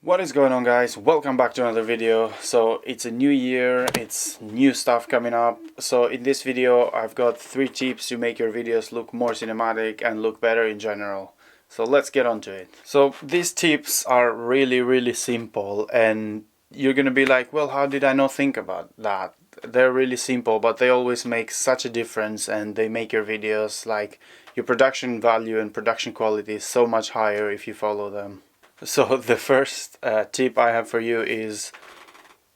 What is going on, guys? Welcome back to another video. So it's a new year, it's new stuff coming up. So in this video I've got 3 tips to make your videos look more cinematic and look better in general. So let's get on to it. So these tips are really simple, and you're gonna be like, well, how did I not think about that? They're really simple, but they always make such a difference, and they make your videos, like, your production value and production quality is so much higher if you follow them. So the first tip I have for you is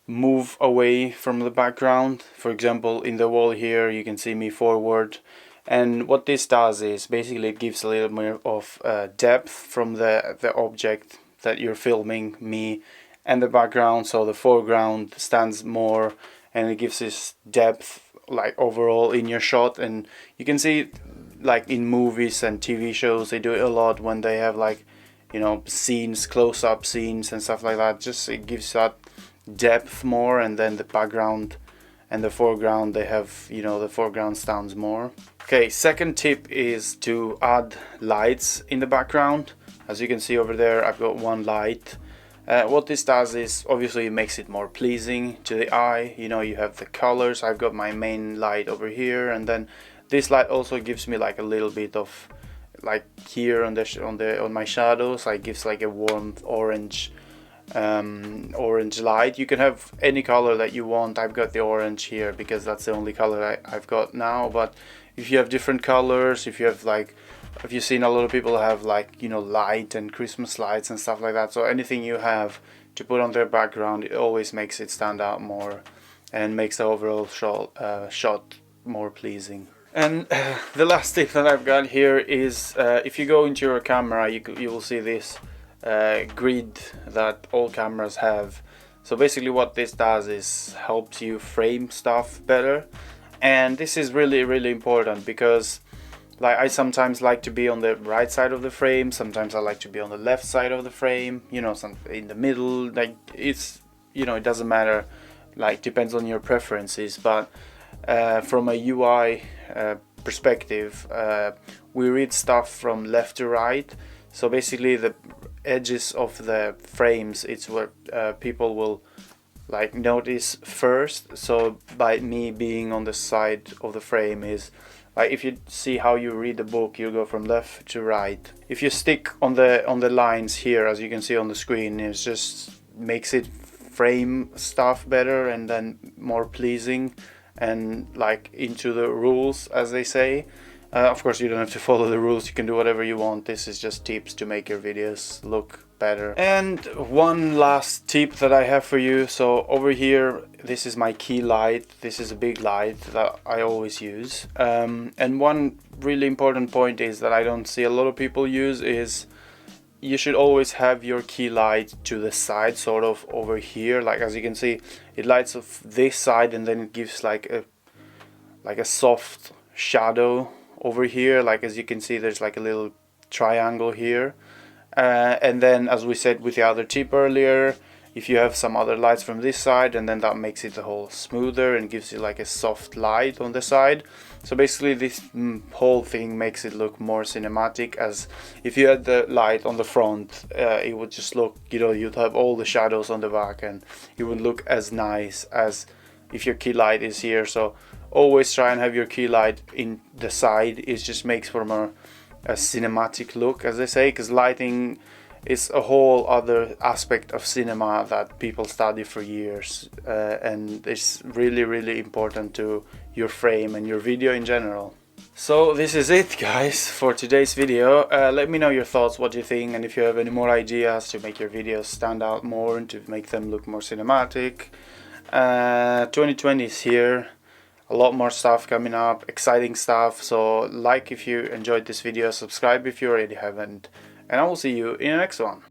move away from the background. For example, in the wall here you can see me forward, and what this does is basically it gives a little more of depth from the object that you're filming, me, and the background. So the foreground stands more, and it gives this depth, like, overall in your shot. And you can see, like, in movies and TV shows, they do it a lot when they have, like, you know, scenes, close-up scenes and stuff like that. Just it gives that depth more, and then the background and the foreground, they have, you know, the foreground stands more. Okay, second tip is to add lights in the background. As you can see over there, I've got one light. What this does is obviously it makes it more pleasing to the eye. You know, you have the colors. I've got my main light over here, and then this light also gives me like a little bit of, like, here on my shadows, like, gives like a warm orange light. You can have any color that you want. I've got the orange here because that's the only color I've got now, but if you have different colors, if you have, like, have you seen a lot of people have, like, you know, light and Christmas lights and stuff like that. So anything you have to put on their background, it always makes it stand out more and makes the overall shot more pleasing. And the last tip that I've got here is if you go into your camera, you will see this grid that all cameras have. So basically what this does is helps you frame stuff better, and this is really important because, like, I sometimes like to be on the right side of the frame, sometimes I like to be on the left side of the frame, you know, some in the middle. Like, it's, you know, it doesn't matter, like, depends on your preferences. But from a UI perspective, we read stuff from left to right. So basically the edges of the frames, it's what people will, like, notice first. So by me being on the side of the frame is, like, if you see how you read the book, you go from left to right. If you stick on the lines here, as you can see on the screen, it just makes it frame stuff better and then more pleasing and, like, into the rules, as they say. Of course, you don't have to follow the rules, you can do whatever you want. This is just tips to make your videos look better. And one last tip that I have for you. So over here, this is my key light. This is a big light that I always use. And one really important point is that I don't see a lot of people use is you should always have your key light to the side, sort of over here. Like, as you can see, it lights off this side, and then it gives like a soft shadow over here. Like, as you can see, there's like a little triangle here. And then, as we said with the other tip earlier, if you have some other lights from this side, and then that makes it a whole smoother and gives you like a soft light on the side. So basically this whole thing makes it look more cinematic, as if you had the light on the front, it would just look, you know, you'd have all the shadows on the back, and it would look as nice as if your key light is here. So always try and have your key light in the side. It just makes for more a cinematic look, as they say, because lighting is a whole other aspect of cinema that people study for years, and it's really important to your frame and your video in general. So this is it, guys, for today's video. Let me know your thoughts, what you think, and if you have any more ideas to make your videos stand out more and to make them look more cinematic. 2020 is here. A lot more stuff coming up, exciting stuff. So like if you enjoyed this video, subscribe if you already haven't, and I will see you in the next one.